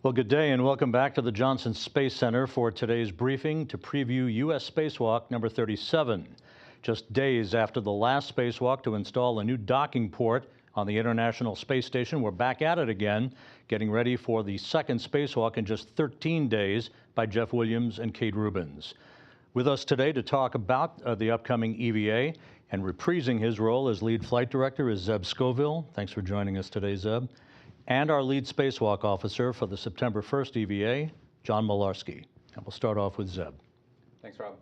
Well, good day and welcome back to the Johnson Space Center for today's briefing to preview U.S. Spacewalk number 37. Just days after the last spacewalk to install a new docking port on the International Space Station, we're back at it again, getting ready for the second spacewalk in just 13 days by Jeff Williams and Kate Rubins. With us today to talk about the upcoming EVA and reprising his role as lead flight director is Zeb Scoville. Thanks for joining us today, Zeb. And our lead spacewalk officer for the September 1st EVA, John Malarski. And we'll start off with Zeb. Thanks, Rob.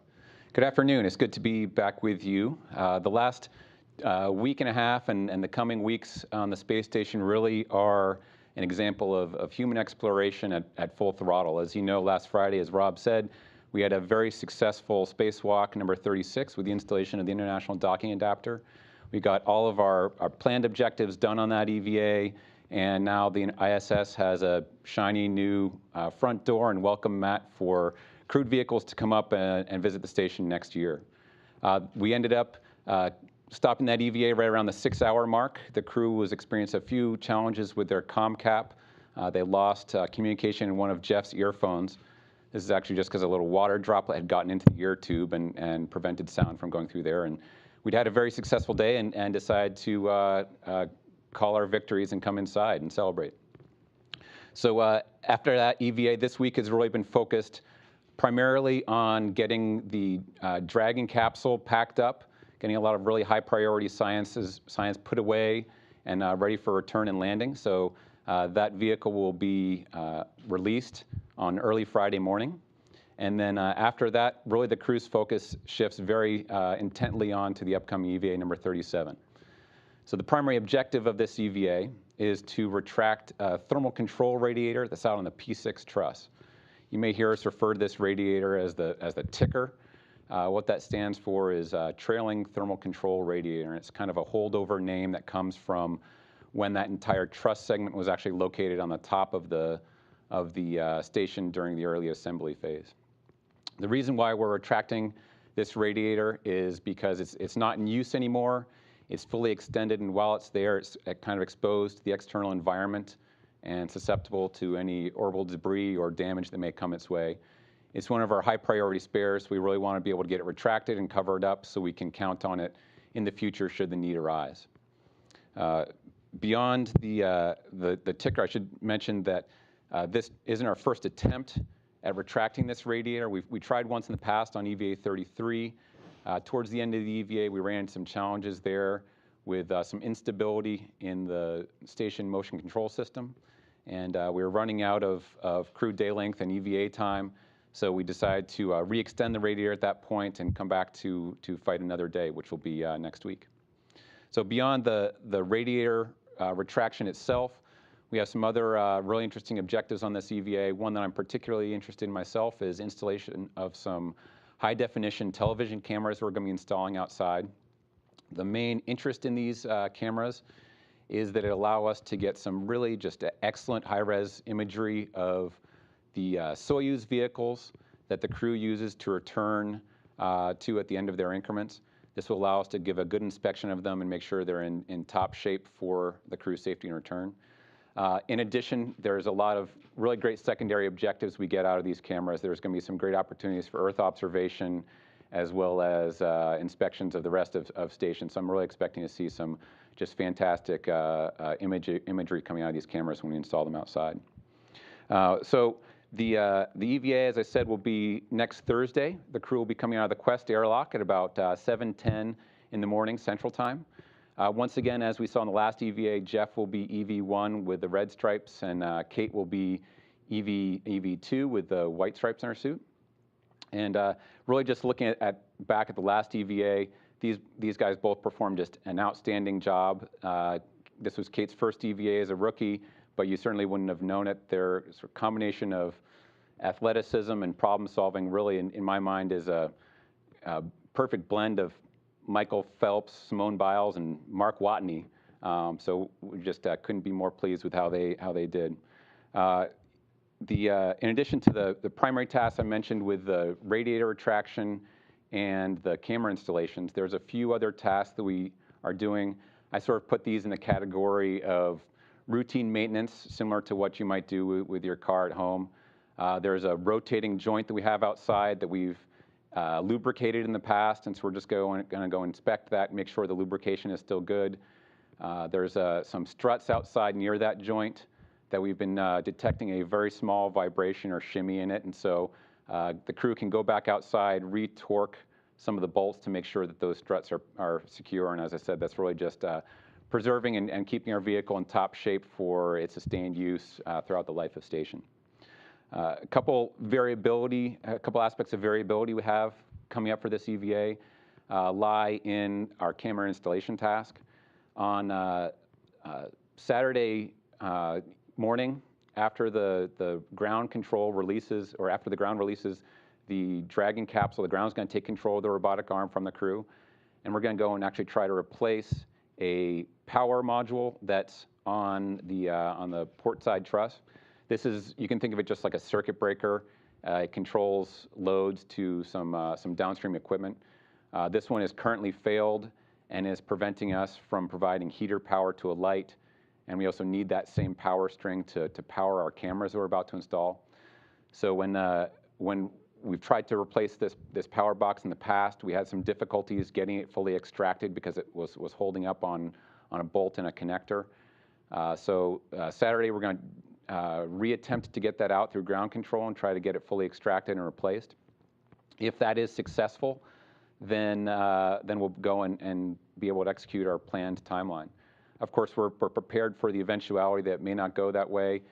Good afternoon. It's good to be back with you. The last week and a half and the coming weeks on the space station really are an example of human exploration at full throttle. As you know, last Friday, as Rob said, we had a very successful spacewalk number 36 with the installation of the International Docking Adapter. We got all of our planned objectives done on that EVA. And now the ISS has a shiny new front door and welcome mat for crewed vehicles to come up and visit the station next year. We ended up stopping that EVA right around the 6-hour mark. The crew was experiencing a few challenges with their comm cap. They lost communication in one of Jeff's earphones. This is actually just because a little water droplet had gotten into the ear tube and prevented sound from going through there. And we'd had a very successful day and decided to call our victories and come inside and celebrate. So after that EVA, this week has really been focused primarily on getting the Dragon capsule packed up, getting a lot of really high priority science put away and ready for return and landing. So that vehicle will be released on early Friday morning. And then after that, really the crew's focus shifts very intently on to the upcoming EVA number 37. So the primary objective of this EVA is to retract a thermal control radiator that's out on the P6 truss. You may hear us refer to this radiator as the ticker. What that stands for is trailing thermal control radiator, and it's kind of a holdover name that comes from when that entire truss segment was actually located on the top of the station during the early assembly phase. The reason why we're retracting this radiator is because it's not in use anymore. It's fully extended, and while it's there, it's kind of exposed to the external environment and susceptible to any orbital debris or damage that may come its way. It's one of our high priority spares. We really want to be able to get it retracted and covered up so we can count on it in the future should the need arise. Beyond the ticker, I should mention that this isn't our first attempt at retracting this radiator. We tried once in the past on EVA 33. Towards the end of the EVA, we ran into some challenges there with some instability in the station motion control system. And we were running out of crew day length and EVA time. So we decided to re-extend the radiator at that point and come back to fight another day, which will be next week. So beyond the radiator retraction itself, we have some other really interesting objectives on this EVA. One that I'm particularly interested in myself is installation of some high-definition television cameras we're going to be installing outside. The main interest in these cameras is that it allows us to get some really just excellent high-res imagery of the Soyuz vehicles that the crew uses to return to at the end of their increments. This will allow us to give a good inspection of them and make sure they're in top shape for the crew's safety and return. In addition, there's a lot of really great secondary objectives we get out of these cameras. There's going to be some great opportunities for Earth observation as well as inspections of the rest of stations. So I'm really expecting to see some just fantastic imagery coming out of these cameras when we install them outside. So the EVA, as I said, will be next Thursday. The crew will be coming out of the Quest airlock at about 7:10 in the morning Central Time. Once again, as we saw in the last EVA, Jeff will be EV1 with the red stripes, and Kate will be EV2 with the white stripes in her suit. And really just looking back at the last EVA, these guys both performed just an outstanding job. This was Kate's first EVA as a rookie, but you certainly wouldn't have known it. Their sort of combination of athleticism and problem solving really, in my mind, is a perfect blend of Michael Phelps, Simone Biles, and Mark Watney. So we just couldn't be more pleased with how they did. In addition to the primary tasks I mentioned with the radiator retraction and the camera installations, there's a few other tasks that we are doing. I sort of put these in the category of routine maintenance, similar to what you might do with your car at home. There's a rotating joint that we have outside that we've lubricated in the past, and so we're just going to go inspect that, make sure the lubrication is still good. There's some struts outside near that joint that we've been detecting a very small vibration or shimmy in it, and so the crew can go back outside, re-torque some of the bolts to make sure that those struts are secure. And as I said, that's really just preserving and keeping our vehicle in top shape for its sustained use throughout the life of station. A couple aspects of variability we have coming up for this EVA lie in our camera installation task. On Saturday morning, after the ground control releases, or after the ground releases the dragging capsule, the ground's going to take control of the robotic arm from the crew, and we're going to go and actually try to replace a power module that's on the port side truss. This is, you can think of it just like a circuit breaker. It controls loads to some downstream equipment. This one is currently failed and is preventing us from providing heater power to a light, and we also need that same power string to power our cameras that we're about to install. So when we've tried to replace this power box in the past, we had some difficulties getting it fully extracted because it was holding up on a bolt and a connector. So Saturday we're going to reattempt to get that out through ground control and try to get it fully extracted and replaced. If that is successful, then we'll go and be able to execute our planned timeline. Of course, we're prepared for the eventuality that it may not go that way.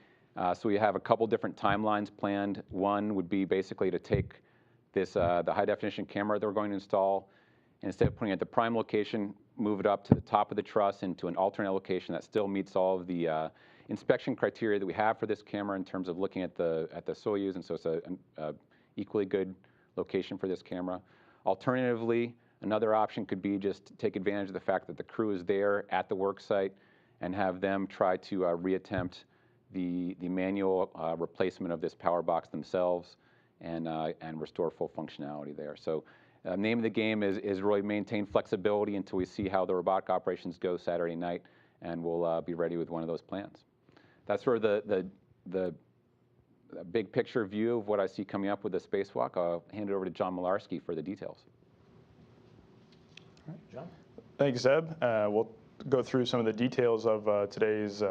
So we have a couple different timelines planned. One would be basically to take this the high definition camera that we're going to install, and instead of putting it at the prime location, move it up to the top of the truss into an alternate location that still meets all of the inspection criteria that we have for this camera in terms of looking at the Soyuz, and so it's a equally good location for this camera. Alternatively, another option could be just take advantage of the fact that the crew is there at the work site and have them try to reattempt the manual replacement of this power box themselves and restore full functionality there. So name of the game is really maintain flexibility until we see how the robotic operations go Saturday night, and we'll be ready with one of those plans. That's sort of the big picture view of what I see coming up with the Spacewalk. I'll hand it over to John Malarski for the details. All right, John. Thanks, Zeb. We'll go through some of the details of today's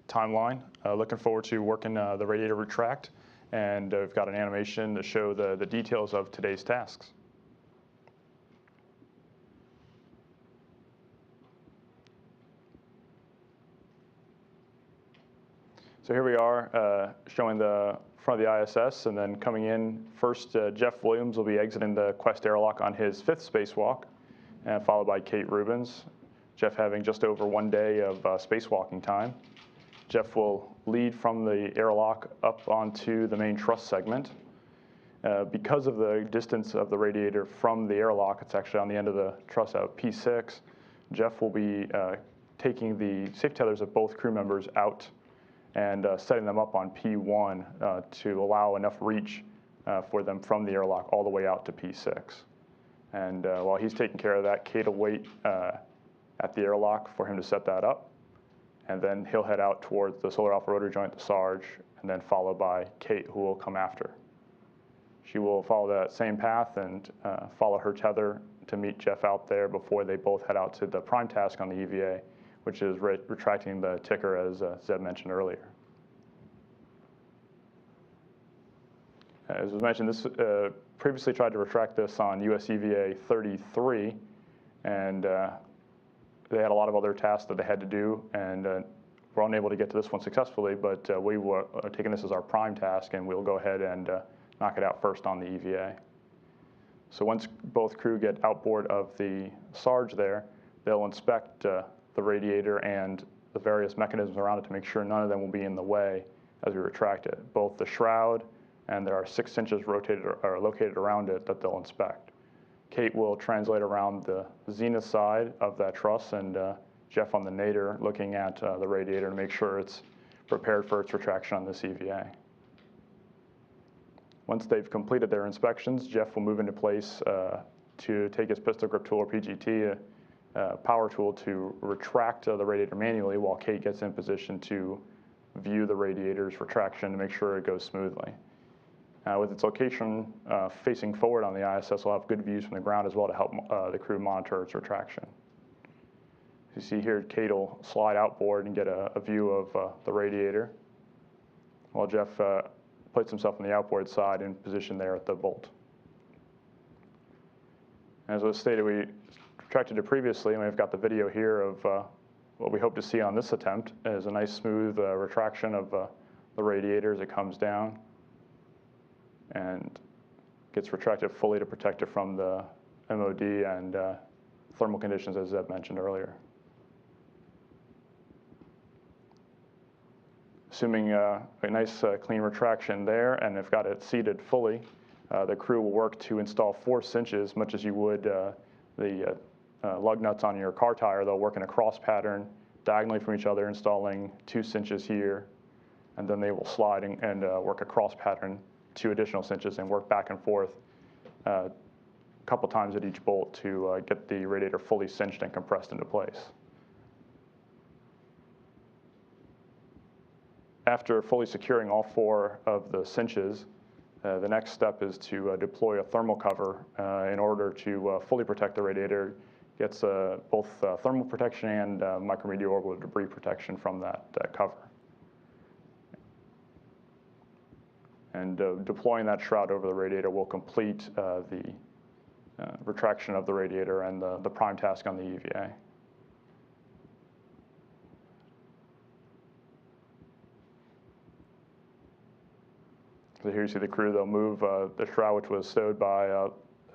timeline. Looking forward to working the radiator retract, and we've got an animation to show the details of today's tasks. So here we are showing the front of the ISS, and then coming in first, Jeff Williams will be exiting the Quest airlock on his 5th spacewalk, and followed by Kate Rubins. Jeff having just over 1 day of spacewalking time. Jeff will lead from the airlock up onto the main truss segment. Because of the distance of the radiator from the airlock, it's actually on the end of the truss out P6. Jeff will be taking the safety tethers of both crew members out and setting them up on P1 to allow enough reach for them from the airlock all the way out to P6. And while he's taking care of that, Kate will wait at the airlock for him to set that up. And then he'll head out towards the solar alpha rotor joint, the Sarge, and then followed by Kate, who will come after. She will follow that same path and follow her tether to meet Jeff out there before they both head out to the prime task on the EVA, which is retracting the ticker, as Zeb mentioned earlier. As was mentioned, this previously tried to retract this on US EVA 33, and they had a lot of other tasks that they had to do, and were unable to get to this one successfully, but we were taking this as our prime task, and we'll go ahead and knock it out first on the EVA. So once both crew get outboard of the Sarge there, they'll inspect the radiator and the various mechanisms around it to make sure none of them will be in the way as we retract it. Both the shroud and there are 6 inches rotated or located around it that they'll inspect. Kate will translate around the zenith side of that truss, and Jeff on the nadir looking at the radiator to make sure it's prepared for its retraction on this EVA. Once they've completed their inspections, Jeff will move into place to take his pistol grip tool or PGT power tool to retract the radiator manually while Kate gets in position to view the radiator's retraction to make sure it goes smoothly. With its location facing forward on the ISS, we'll have good views from the ground as well to help the crew monitor its retraction. As you see here, Kate will slide outboard and get a view of the radiator, while Jeff puts himself on the outboard side in position there at the bolt. As was stated, we retracted it previously, and we've got the video here of what we hope to see on this attempt is a nice smooth retraction of the radiator as it comes down and gets retracted fully to protect it from the MOD and thermal conditions, as Zeb mentioned earlier. Assuming a nice clean retraction there, and they've got it seated fully, the crew will work to install 4 cinches, much as you would the lug nuts on your car tire. They'll work in a cross pattern diagonally from each other, installing 2 cinches here, and then they will slide and work a cross pattern 2 additional cinches and work back and forth a couple times at each bolt to get the radiator fully cinched and compressed into place. After fully securing all 4 of the cinches, the next step is to deploy a thermal cover in order to fully protect the radiator. Gets both thermal protection and micrometeorological debris protection from that cover. And deploying that shroud over the radiator will complete the retraction of the radiator and the prime task on the EVA. So here you see the crew. They'll move the shroud, which was stowed by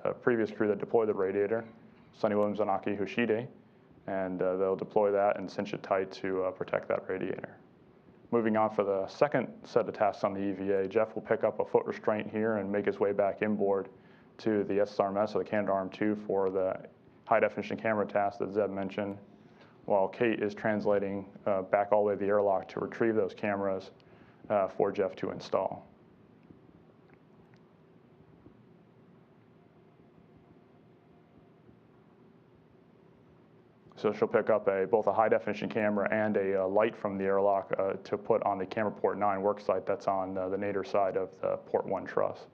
a previous crew that deployed the radiator, Sonny Williams and Aki Hoshide, and they'll deploy that and cinch it tight to protect that radiator. Moving on for the second set of tasks on the EVA, Jeff will pick up a foot restraint here and make his way back inboard to the SSRMS, or the Canadarm2, for the high-definition camera task that Zeb mentioned, while Kate is translating back all the way to the airlock to retrieve those cameras for Jeff to install. So she'll pick up both a high-definition camera and a light from the airlock to put on the camera port 9 worksite that's on the nadir side of the port 1 truss,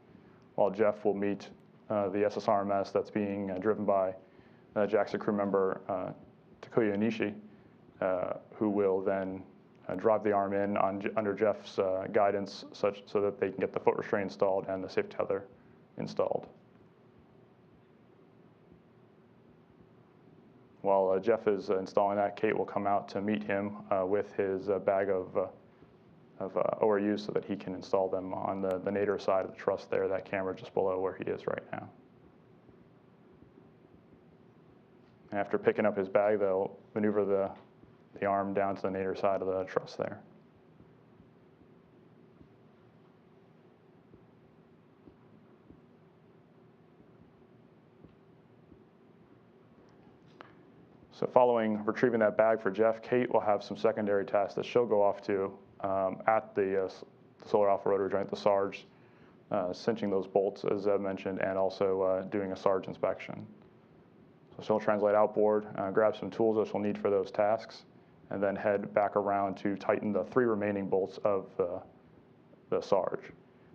while Jeff will meet the SSRMS that's being driven by JAXA crew member Takuya Onishi, who will then drive the arm in under Jeff's guidance so that they can get the foot restraint installed and the safe tether installed. While Jeff is installing that, Kate will come out to meet him with his bag of ORUs so that he can install them on the nadir side of the truss there, that camera just below where he is right now. After picking up his bag, they'll maneuver the arm down to the nadir side of the truss there. So following retrieving that bag for Jeff, Kate will have some secondary tasks that she'll go off to at the solar alpha rotor joint, the SARJ, cinching those bolts, as Zeb mentioned, and also doing a SARJ inspection. So she'll translate outboard, grab some tools that she'll need for those tasks, and then head back around to tighten the 3 remaining bolts of the SARJ.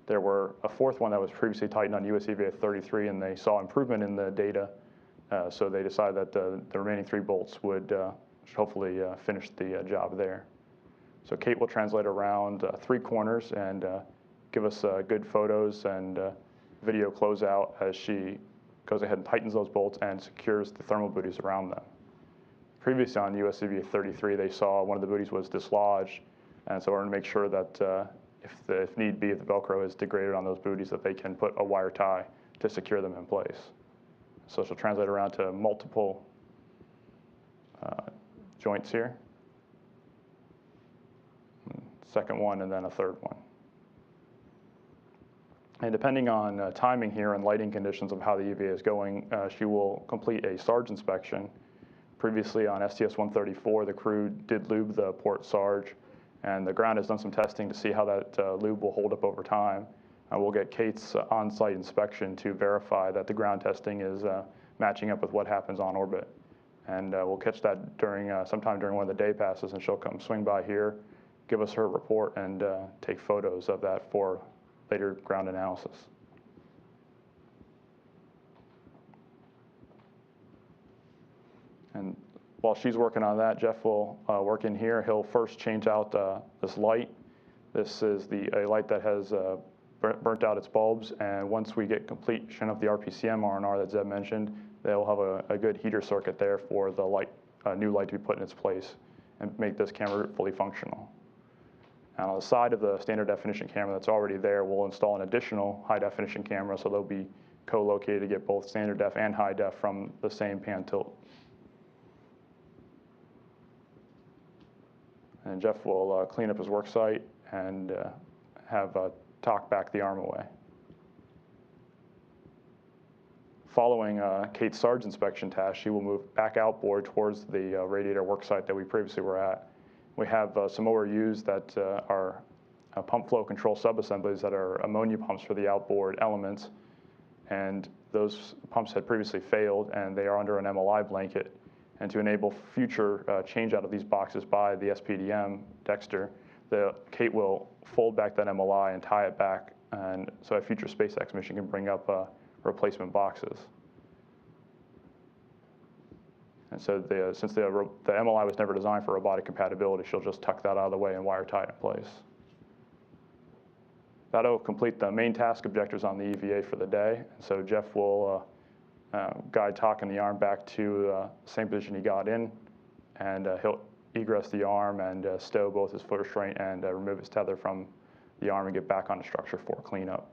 There were a 4th one that was previously tightened on US EVA 33, and they saw improvement in the data. So they decided that the remaining 3 bolts should hopefully finish the job there. So Kate will translate around 3 corners and give us good photos and video closeout as she goes ahead and tightens those bolts and secures the thermal booties around them. Previously on US EVA 33, they saw one of the booties was dislodged, and so we're going to make sure that if need be, if the Velcro is degraded on those booties, that they can put a wire tie to secure them in place. So she'll translate around to multiple joints here. Second one, and then a 3rd one. And depending on timing here and lighting conditions of how the EVA is going, she will complete a SARJ inspection. Previously on STS-134, the crew did lube the port SARJ, and the ground has done some testing to see how that lube will hold up over time. We'll get Kate's on-site inspection to verify that the ground testing is matching up with what happens on orbit. And we'll catch that during sometime during one of the day passes, and she'll come swing by here, give us her report, and take photos of that for later ground analysis. And while she's working on that, Jeff will work in here. He'll first change out this light. This is a light that has burnt out its bulbs, and once we get completion of the RPCM R&R that Zeb mentioned, they'll have a good heater circuit there for the light, new light to be put in its place and make this camera fully functional. And on the side of the standard definition camera that's already there, we'll install an additional high definition camera, so they'll be co-located to get both standard def and high def from the same pan tilt. And Jeff will clean up his work site and have Talk back the arm away. Following Kate Sard's inspection task, she will move back outboard towards the radiator work site that we previously were at. We have some ORUs that are pump flow control subassemblies that are ammonia pumps for the outboard elements, and those pumps had previously failed, and they are under an MLI blanket. And to enable future change out of these boxes by the SPDM, Dexter, Kate will fold back that MLI and tie it back, and so a future SpaceX mission can bring up replacement boxes. And so since the MLI was never designed for robotic compatibility, she'll just tuck that out of the way and wire tie it in place. That'll complete the main task objectives on the EVA for the day. And so Jeff will guide Talk and the arm back to the same position he got in, and he'll egress the arm and stow both his foot restraint and remove his tether from the arm and get back on the structure for cleanup.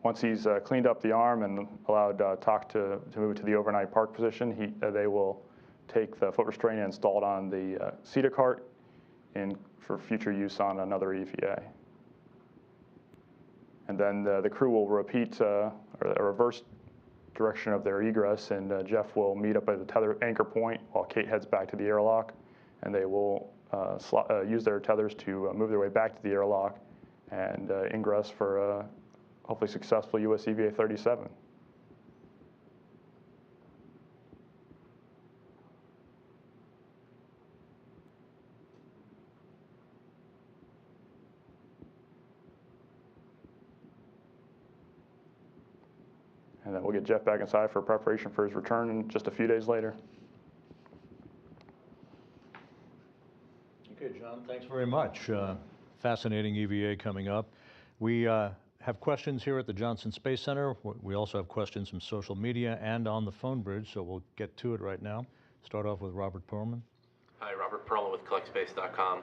Once he's cleaned up the arm and allowed Talk to move to the overnight park position, they will take the foot restraint and install it on the cedar cart for future use on another EVA. And then the crew will repeat a reverse direction of their egress, and Jeff will meet up at the tether anchor point while Kate heads back to the airlock, and they will use their tethers to move their way back to the airlock and ingress for a hopefully successful US EVA 37. And then we'll get Jeff back inside for preparation for his return just a few days later. Okay, John, thanks very much. Fascinating EVA coming up. We have questions here at the Johnson Space Center. We also have questions from social media and on the phone bridge, so we'll get to it right now. Start off with Robert Perlman. Hi, Robert Perlman with CollectSpace.com.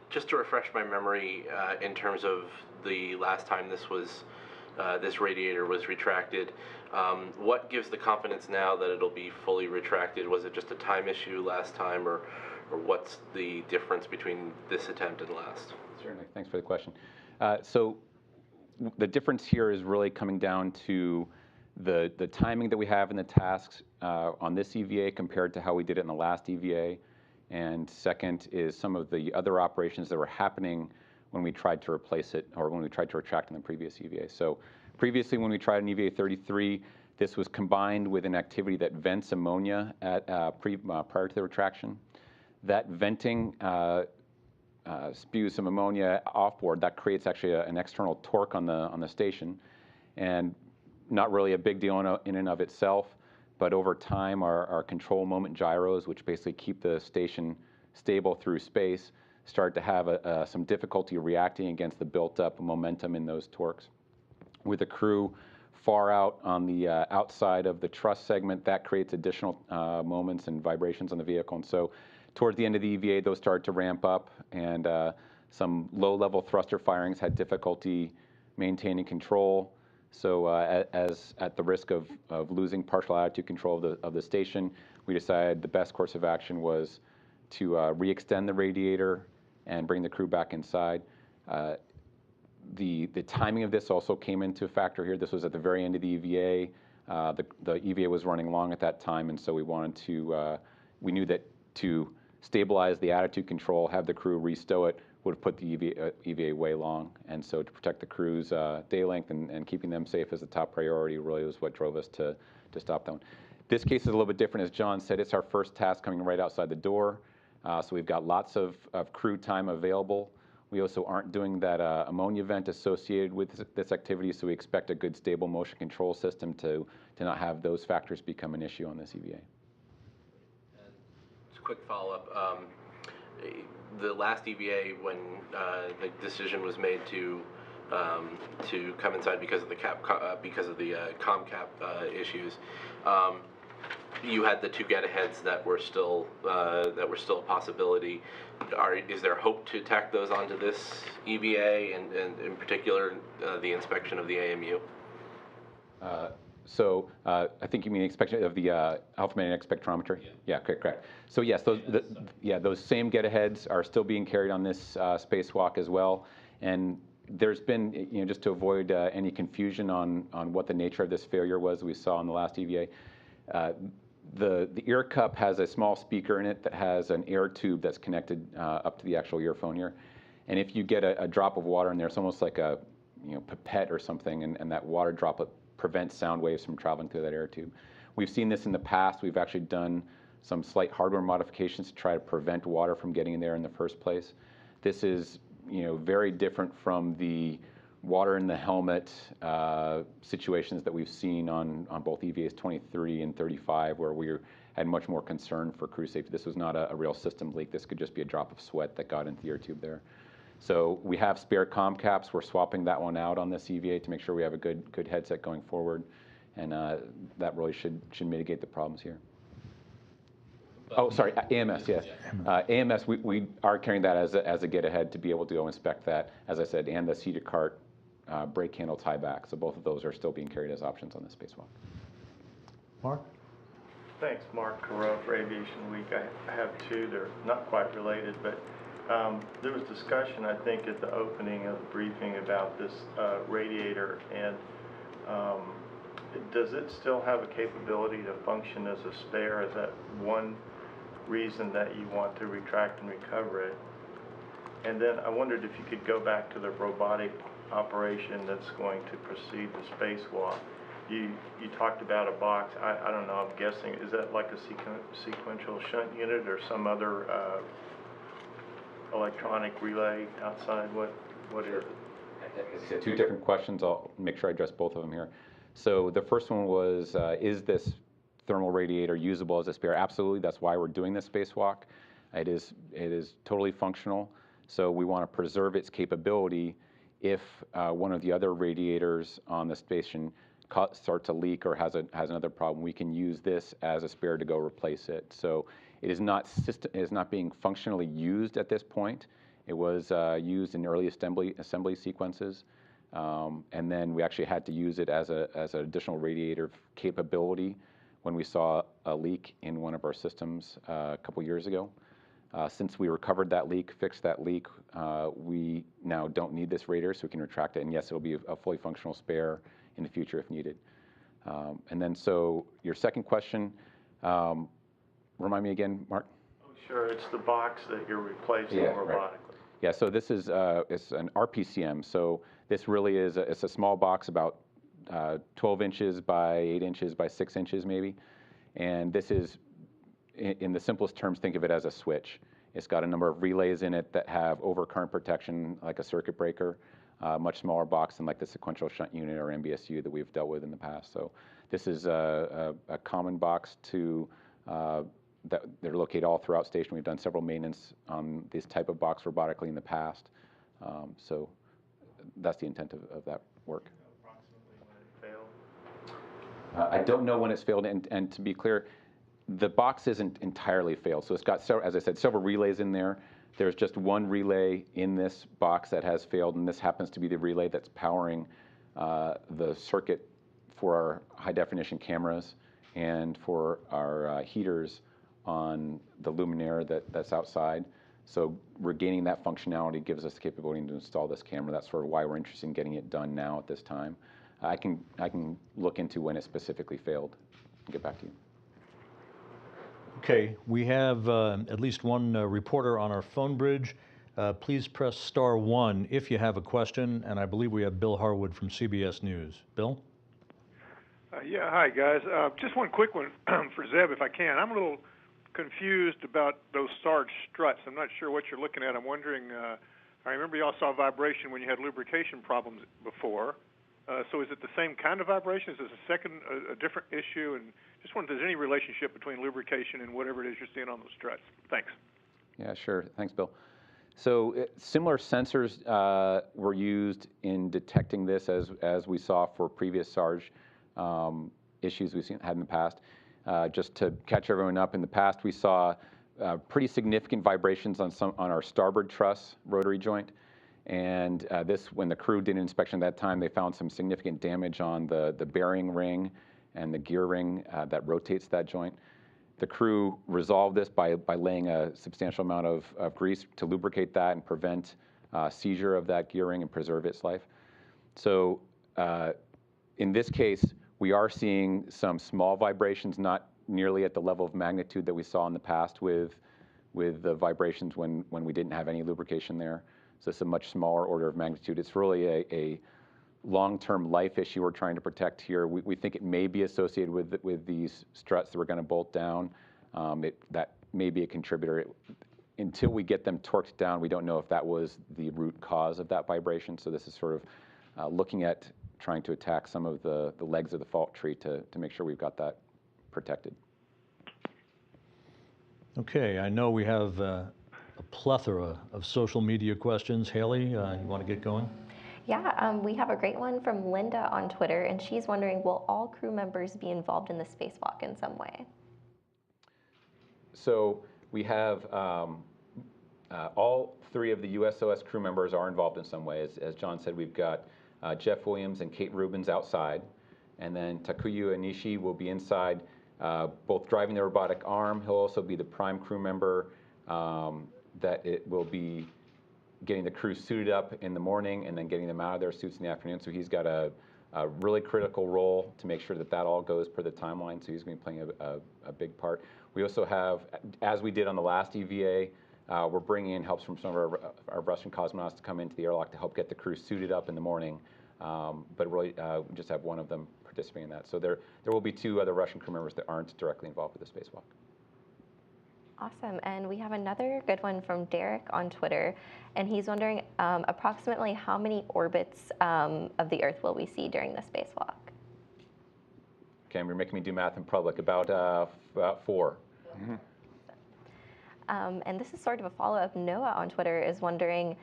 Just to refresh my memory in terms of the last time this radiator was retracted, what gives the confidence now that it'll be fully retracted? Was it just a time issue last time, or what's the difference between this attempt and last? Certainly, thanks for the question. So the difference here is really coming down to the timing that we have in the tasks on this EVA compared to how we did it in the last EVA. And second is some of the other operations that were happening when we tried to replace it, or when we tried to retract in the previous EVA. So previously when we tried an EVA 33, this was combined with an activity that vents ammonia prior to the retraction. That venting spews some ammonia offboard. That creates actually an external torque on the station, and not really a big deal in and of itself, but over time our control moment gyros, which basically keep the station stable through space, start to have some difficulty reacting against the built-up momentum in those torques. With the crew far out on the outside of the truss segment, that creates additional moments and vibrations on the vehicle. And so towards the end of the EVA, those started to ramp up, and some low-level thruster firings had difficulty maintaining control. So as at the risk of losing partial attitude control of the station, we decided the best course of action was to re-extend the radiator and bring the crew back inside. The timing of this also came into a factor here. This was at the very end of the EVA. The EVA was running long at that time, and so we wanted to, we knew that to stabilize the attitude control, have the crew restow it, would have put the EVA way long. And so to protect the crew's day length and keeping them safe as the top priority really was what drove us to stop that one. This case is a little bit different. As John said, it's our first task coming right outside the door. So we've got lots of crew time available. We also aren't doing that ammonia vent associated with this activity, so we expect a good stable motion control system to not have those factors become an issue on this EVA. Just a quick follow-up. The last EVA, when the decision was made to come inside because of the com cap issues, you had the two get-aheads that were still a possibility. Is there hope to tack those onto this EVA, and in particular the inspection of the AMU? So I think you mean inspection of the alpha magnetic spectrometer? Yeah, correct. So yes, those same get-aheads are still being carried on this spacewalk as well. And there's been, just to avoid any confusion on what the nature of this failure was we saw in the last EVA, the ear cup has a small speaker in it that has an air tube that's connected up to the actual earphone here. And if you get a drop of water in there, it's almost like a pipette or something, and that water droplet prevents sound waves from traveling through that air tube. We've seen this in the past. We've actually done some slight hardware modifications to try to prevent water from getting in there in the first place. This is very different from the water in the helmet situations that we've seen on both EVAs 23 and 35, where we had much more concern for crew safety. This was not a real system leak. This could just be a drop of sweat that got into the air tube there. So we have spare com caps. We're swapping that one out on this EVA to make sure we have a good headset going forward, and that really should mitigate the problems here. Oh, sorry, AMS, yes. AMS, we are carrying that as a get-ahead to be able to go inspect that, as I said, and the seater cart brake handle tieback. So both of those are still being carried as options on the spacewalk. Mark? Thanks, Mark Carreau for Aviation Week. I have two. They're not quite related, but there was discussion, I think, at the opening of the briefing about this radiator, and does it still have a capability to function as a spare? Is that one reason that you want to retract and recover it? And then I wondered if you could go back to the robotic operation that's going to precede the spacewalk. You talked about a box. I don't know, I'm guessing, is that like a sequential shunt unit or some other electronic relay outside? What is it? Two different questions. I'll make sure I address both of them here. So the first one was, is this thermal radiator usable as a spare? Absolutely. That's why we're doing this spacewalk. It is totally functional. So we want to preserve its capability if one of the other radiators on the station starts to leak or has another problem. We can use this as a spare to go replace it. So it is not being functionally used at this point. It was used in early assembly sequences, and then we actually had to use it as an additional radiator capability when we saw a leak in one of our systems a couple years ago. Since we recovered that leak, fixed that leak, we now don't need this radiator, so we can retract it. And yes, it'll be a fully functional spare in the future if needed. And then, so your second question, remind me again, Mark? Oh, sure. It's the box that you're replacing robotically. Right. Yeah. So this is it's an RPCM. So this really is it's a small box, about 12 inches by 8 inches by 6 inches maybe, and this is, in the simplest terms, think of it as a switch. It's got a number of relays in it that have overcurrent protection, like a circuit breaker, much smaller box than like the sequential shunt unit or MBSU that we've dealt with in the past. So this is a common box that they're located all throughout station. We've done several maintenance on this type of box robotically in the past. So that's the intent of that work. Approximately when it failed? I don't know when it's failed, and to be clear, the box isn't entirely failed. So it's got, as I said, several relays in there. There's just one relay in this box that has failed, and this happens to be the relay that's powering the circuit for our high-definition cameras and for our heaters on the luminaire that's outside. So regaining that functionality gives us the capability to install this camera. That's sort of why we're interested in getting it done now at this time. I can look into when it specifically failed and get back to you. Okay, we have at least one reporter on our phone bridge. Please press *1 if you have a question, and I believe we have Bill Harwood from CBS News. Bill? Yeah, hi guys. Just one quick one for Zeb, if I can. I'm a little confused about those Sarge struts. I'm not sure what you're looking at. I'm wondering, I remember y'all saw vibration when you had lubrication problems before. So is it the same kind of vibration? Is this a different issue? And just wondered if there's any relationship between lubrication and whatever it is you're seeing on those struts. Thanks. Yeah, sure. Thanks, Bill. So similar sensors were used in detecting this as we saw for previous Sarge issues we've had in the past. Just to catch everyone up, in the past we saw pretty significant vibrations on our starboard truss rotary joint. And when the crew did an inspection at that time, they found some significant damage on the bearing ring and the gear ring that rotates that joint. The crew resolved this by laying a substantial amount of grease to lubricate that and prevent seizure of that gear ring and preserve its life. So in this case, we are seeing some small vibrations, not nearly at the level of magnitude that we saw in the past with the vibrations when we didn't have any lubrication there. So it's a much smaller order of magnitude. It's really a long-term life issue we're trying to protect here. We think it may be associated with these struts that we're going to bolt down. That may be a contributor. Until we get them torqued down, we don't know if that was the root cause of that vibration. So this is sort of looking at trying to attack some of the legs of the fault tree to make sure we've got that protected. Okay, I know we have a plethora of social media questions. Haley, you want to get going? Yeah, we have a great one from Linda on Twitter, and she's wondering, will all crew members be involved in the spacewalk in some way? So we have all three of the USOS crew members are involved in some way. As John said, we've got Jeff Williams and Kate Rubins outside, and then Takuya Anishi will be inside, both driving the robotic arm. He'll also be the prime crew member that it will be getting the crew suited up in the morning and then getting them out of their suits in the afternoon. So he's got a really critical role to make sure that all goes per the timeline. So he's going to be playing a big part. We also have, as we did on the last EVA, we're bringing in helps from some of our Russian cosmonauts to come into the airlock to help get the crew suited up in the morning. But really, we just have one of them participating in that. So there will be two other Russian crew members that aren't directly involved with the spacewalk. Awesome, and we have another good one from Derek on Twitter, and he's wondering approximately how many orbits of the Earth will we see during the spacewalk? Okay, you're making me do math in public. About 4. Mm-hmm. And this is sort of a follow-up. Noah on Twitter is wondering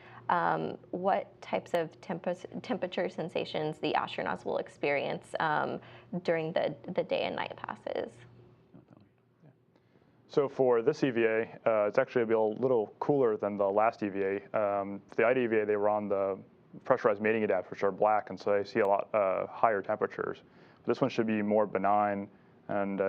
what types of temperature sensations the astronauts will experience during the day and night passes. So for this EVA, it's actually going to be a little cooler than the last EVA. For the IDEVA, they were on the pressurized mating adapters, which are black, and so they see a lot higher temperatures. This one should be more benign, and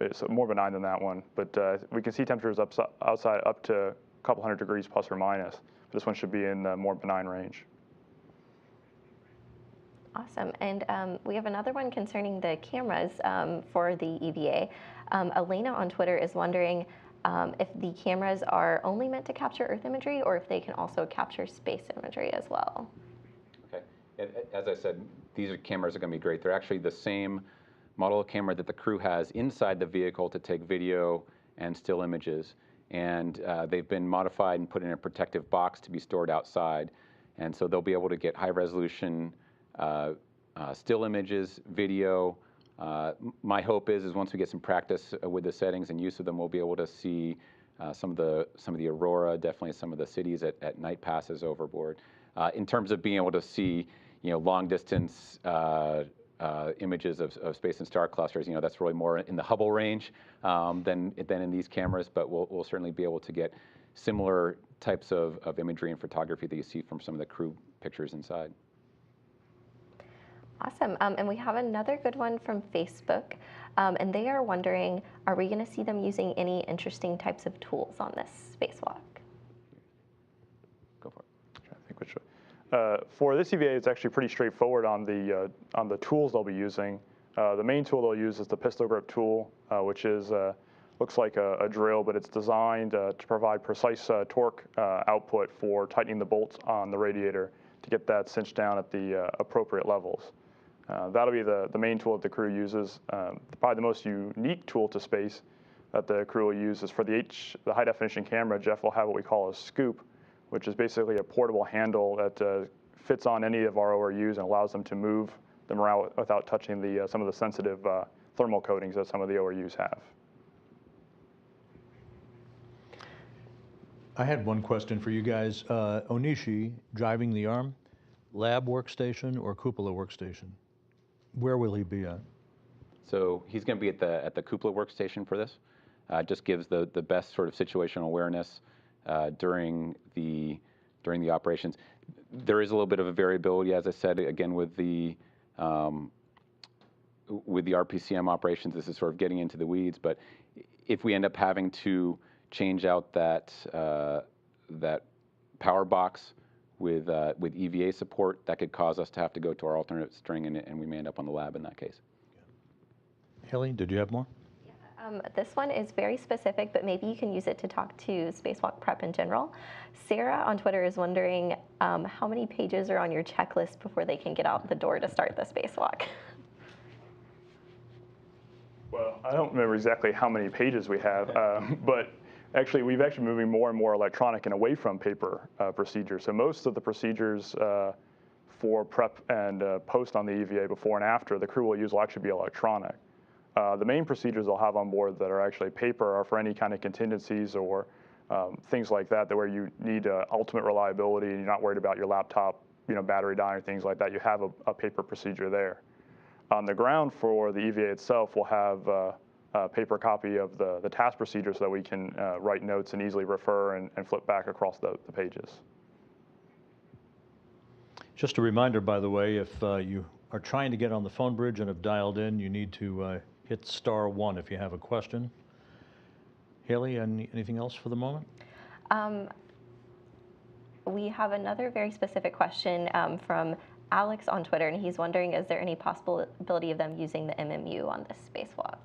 it's more benign than that one. But we can see temperatures outside up to a couple hundred degrees plus or minus. This one should be in the more benign range. Awesome, and we have another one concerning the cameras for the EVA. Elena on Twitter is wondering if the cameras are only meant to capture Earth imagery or if they can also capture space imagery as well. Okay, as I said, these cameras are going to be great. They're actually the same model of camera that the crew has inside the vehicle to take video and still images. And they've been modified and put in a protective box to be stored outside. And so they'll be able to get high resolution still images, video. My hope is once we get some practice with the settings and use of them, we'll be able to see some of the aurora, definitely some of the cities at night passes overboard. In terms of being able to see, long distance images of space and star clusters, that's really more in the Hubble range than in these cameras. But we'll certainly be able to get similar types of imagery and photography that you see from some of the crew pictures inside. Awesome, and we have another good one from Facebook, and they are wondering, are we going to see them using any interesting types of tools on this spacewalk? Go for it. I'm trying to think which one. For this EVA, it's actually pretty straightforward on the tools they'll be using. The main tool they'll use is the pistol grip tool, which is looks like a drill, but it's designed to provide precise torque output for tightening the bolts on the radiator to get that cinched down at the appropriate levels. That'll be the main tool that the crew uses. Probably the most unique tool to space that the crew will use is for the high definition camera. Jeff will have what we call a scoop, which is basically a portable handle that fits on any of our ORUs and allows them to move them around without touching some of the sensitive thermal coatings that some of the ORUs have. I had one question for you guys. Onishi driving the arm, lab workstation or cupola workstation? Where will he be at? So he's going to be at the cupola workstation for this. Just gives the best sort of situational awareness during the operations. There is a little bit of a variability, as I said, again with the RPCM operations. This is sort of getting into the weeds, but if we end up having to change out that power box with EVA support, that could cause us to have to go to our alternate string, and we may end up on the lab in that case. Haley, did you have more? This one is very specific, but maybe you can use it to talk to spacewalk prep in general. Sarah on Twitter is wondering how many pages are on your checklist before they can get out the door to start the spacewalk? Well, I don't remember exactly how many pages we have, but actually we've actually moving more and more electronic and away from paper procedures. So most of the procedures for prep and post on the EVA before and after the crew will use will actually be electronic. The main procedures they'll have on board that are actually paper are for any kind of contingencies or things like that where you need ultimate reliability and you're not worried about your laptop, battery dying or things like that. You have a paper procedure there. On the ground for the EVA itself, we'll have a paper copy of the task procedure so that we can write notes and easily refer and flip back across the pages. Just a reminder, by the way, if you are trying to get on the phone bridge and have dialed in, you need to hit *1 if you have a question. Haley, anything else for the moment? We have another very specific question from Alex on Twitter, and he's wondering, is there any possibility of them using the MMU on this spacewalk?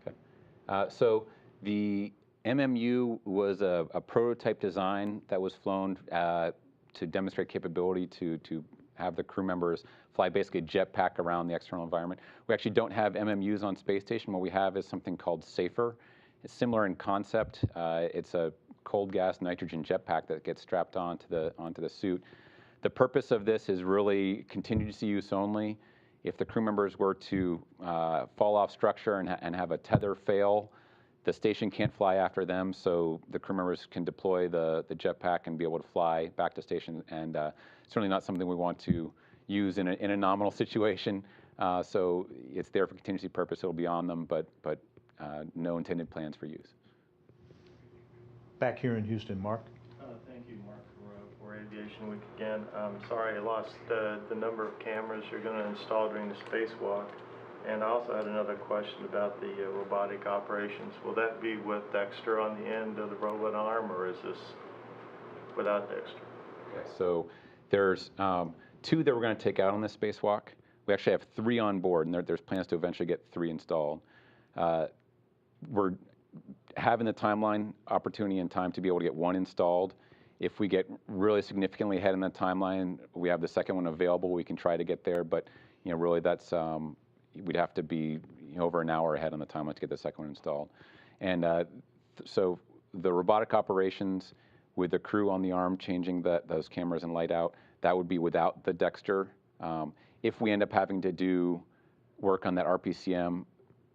Okay. So the MMU was a prototype design that was flown to demonstrate capability to have the crew members fly basically a jetpack around the external environment. We actually don't have MMUs on space station. What we have is something called SAFER. It's similar in concept. It's a cold gas nitrogen jetpack that gets strapped onto the suit. The purpose of this is really contingency use only. If the crew members were to fall off structure and have a tether fail, the station can't fly after them, so the crew members can deploy the jetpack and be able to fly back to station. And certainly not something we want to use in a nominal situation. So it's there for contingency purpose. It'll be on them, but no intended plans for use. Back here in Houston, Mark. Thank you, Mark, for Aviation Week again. Sorry I lost the number of cameras you're going to install during the spacewalk. And I also had another question about the robotic operations. Will that be with Dexter on the end of the robot arm, or is this without Dexter? Okay, so there's 2 that we're going to take out on this spacewalk. We actually have 3 on board, and there's plans to eventually get 3 installed. We're having the timeline, opportunity, and time to be able to get 1 installed. If we get really significantly ahead in the timeline, we have the second one available. We can try to get there, but really that's we'd have to be over an hour ahead on the timeline to get the second one installed. And so the robotic operations with the crew on the arm changing those cameras and light out, that would be without the Dexter. If we end up having to do work on that RPCM,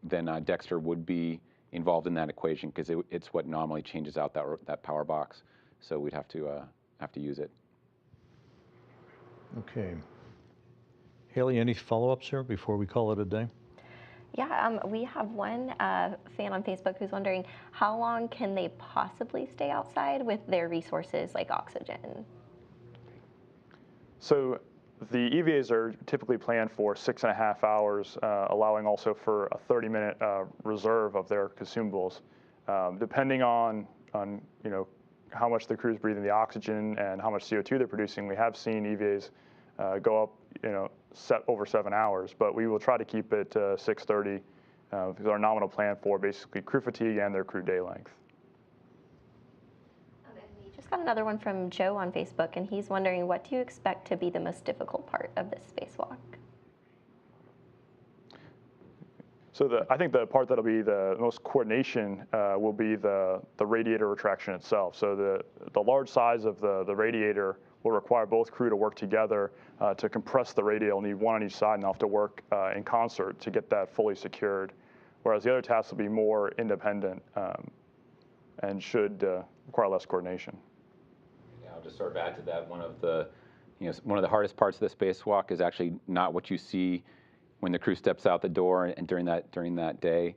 then Dexter would be involved in that equation because it's what normally changes out that power box. So we'd have to use it. Okay. Haley, any follow-ups here before we call it a day? Yeah, we have one fan on Facebook who's wondering how long can they possibly stay outside with their resources like oxygen? So the EVAs are typically planned for 6.5 hours, allowing also for a 30-minute reserve of their consumables. Depending on how much the crew is breathing the oxygen and how much CO2 they're producing, we have seen EVAs go up, over 7 hours. But we will try to keep it 6:30 with our nominal plan for basically crew fatigue and their crew day length. We just got another one from Joe on Facebook, and he's wondering, what do you expect to be the most difficult part of this spacewalk? So I think the part that'll be the most coordination will be the radiator retraction itself. So the large size of the radiator will require both crew to work together to compress the radial. Need one on each side, and they'll have to work in concert to get that fully secured. Whereas the other tasks will be more independent and should require less coordination. Yeah, I'll just sort of add to that. One of the hardest parts of the spacewalk is actually not what you see when the crew steps out the door and during that day.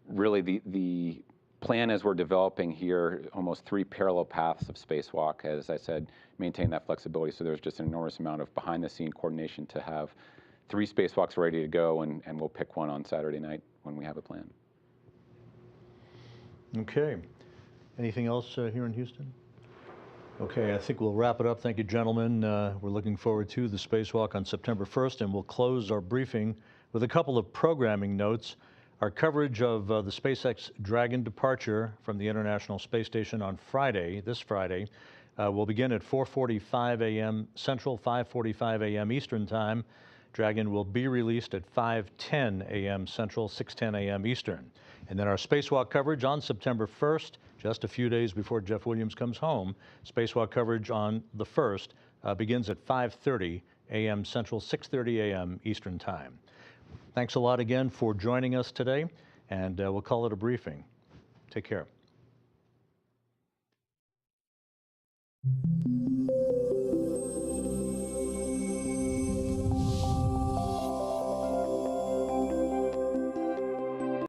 Really, the plan as we're developing here, almost 3 parallel paths of spacewalk, as I said, maintain that flexibility. So there's just an enormous amount of behind-the-scene coordination to have 3 spacewalks ready to go, and we'll pick one on Saturday night when we have a plan. Okay. Anything else here in Houston? Okay, I think we'll wrap it up. Thank you, gentlemen. We're looking forward to the spacewalk on September 1st, and we'll close our briefing with a couple of programming notes. Our coverage of the SpaceX Dragon departure from the International Space Station on Friday, this Friday, will begin at 4:45 a.m. Central, 5:45 a.m. Eastern Time. Dragon will be released at 5:10 a.m. Central, 6:10 a.m. Eastern. And then our spacewalk coverage on September 1st, just a few days before Jeff Williams comes home. Spacewalk coverage on the 1st begins at 5:30 a.m. Central, 6:30 a.m. Eastern Time. Thanks a lot again for joining us today, and we'll call it a briefing. Take care.